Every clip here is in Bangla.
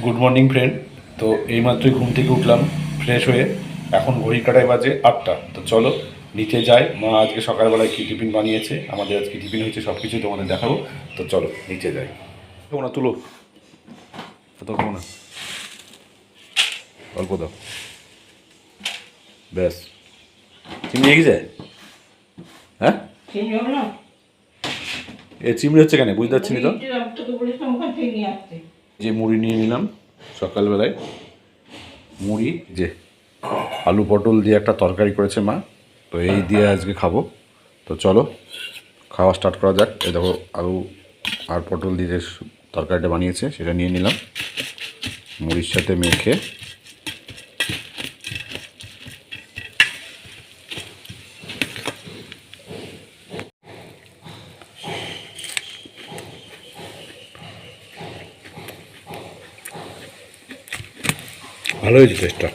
Good morning friend. তো এইমাত্রই ঘুম থেকে উঠলাম ফ্রেশ হয়ে। এখন ঘড়ি কাটায় বাজে 8টা। তো চলো নিচে যাই। মা আজকে সকালবেলায় কী টিফিন বানিয়েছে, আমাদের আজকে টিফিন হয়েছে, সব কিছু তোমাদের দেখাবো। তো চলো নিচে যাই। না তুলো তখন না, অল্প দাও, ব্যাস। চিমড়ি এগিয়ে যায়। হ্যাঁ, এ চিমড়ি হচ্ছে কেন বুঝতে পারছি না তো। যে মুড়ি নিয়ে নিলাম সকালবেলায়, মুড়ি যে আলু পটল দিয়ে একটা তরকারি করেছে মা, তো এই দিয়ে আজকে খাবো। তো চলো খাওয়া স্টার্ট করা যাক। এই দেখো আলু আর পটল দিয়ে যে তরকারিটা বানিয়েছে সেটা নিয়ে নিলাম, মুড়ির সাথে মেখে। ভালো হয়েছে টেস্টটা,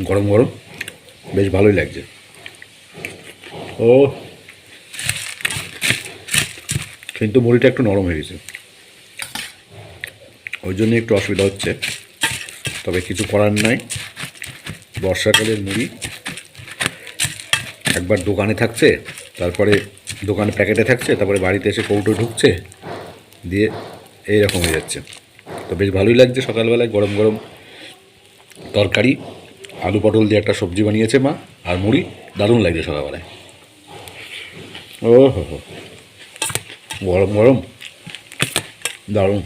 গরম গরম বেশ ভালোই লাগছে। ও কিন্তু মুড়িটা একটু নরম হয়ে গেছে, ওই জন্য একটু অসুবিধা হচ্ছে। তবে কিছু করার নাই, বর্ষাকালের মুড়ি একবার দোকানে থাকছে, তারপরে দোকানে প্যাকেটে থাকছে, তারপরে বাড়িতে এসে কৌটো ঢুকছে, দিয়ে এইরকম হয়ে যাচ্ছে। তো বেশ ভালোই লাগছে সকালবেলায় গরম গরম তরকারি, আলু পটল দিয়ে একটা সবজি বানিয়েছে মা, আর মুড়ি। দারুণ লাগছে সকালবেলায়। ও হো হো, গরম গরম দারুণ।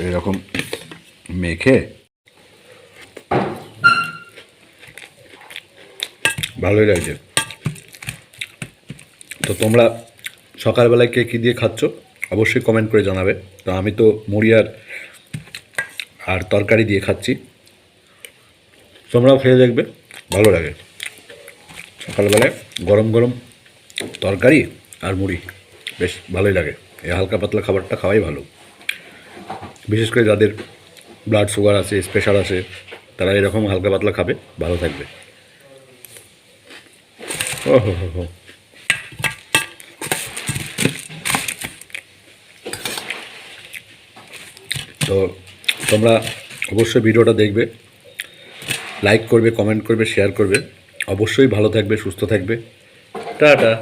এরকম মেখে ভালোই লাগছে। তো তোমরা সকালবেলায় কে কী দিয়ে খাচ্ছ অবশ্যই কমেন্ট করে জানাবে। তো আমি তো মুড়ি আর তরকারি দিয়ে খাচ্ছি, তোমরাও খেয়ে দেখবে, ভালো লাগে। সকালবেলায় গরম গরম তরকারি আর মুড়ি বেশ ভালোই লাগে। এই হালকা পাতলা খাবারটা খাওয়াই ভালো, বিশেষ করে যাদের ব্লাড সুগার আছে, প্রেশার আছে, তারা এরকম হালকা পাতলা খাবে, ভালো থাকবে। ও হো হো হো, তো তোমরা অবশ্যই ভিডিওটা দেখবে, লাইক করবে, কমেন্ট করবে, শেয়ার করবে। অবশ্যই ভালো থাকবে, সুস্থ থাকবে। টাটা।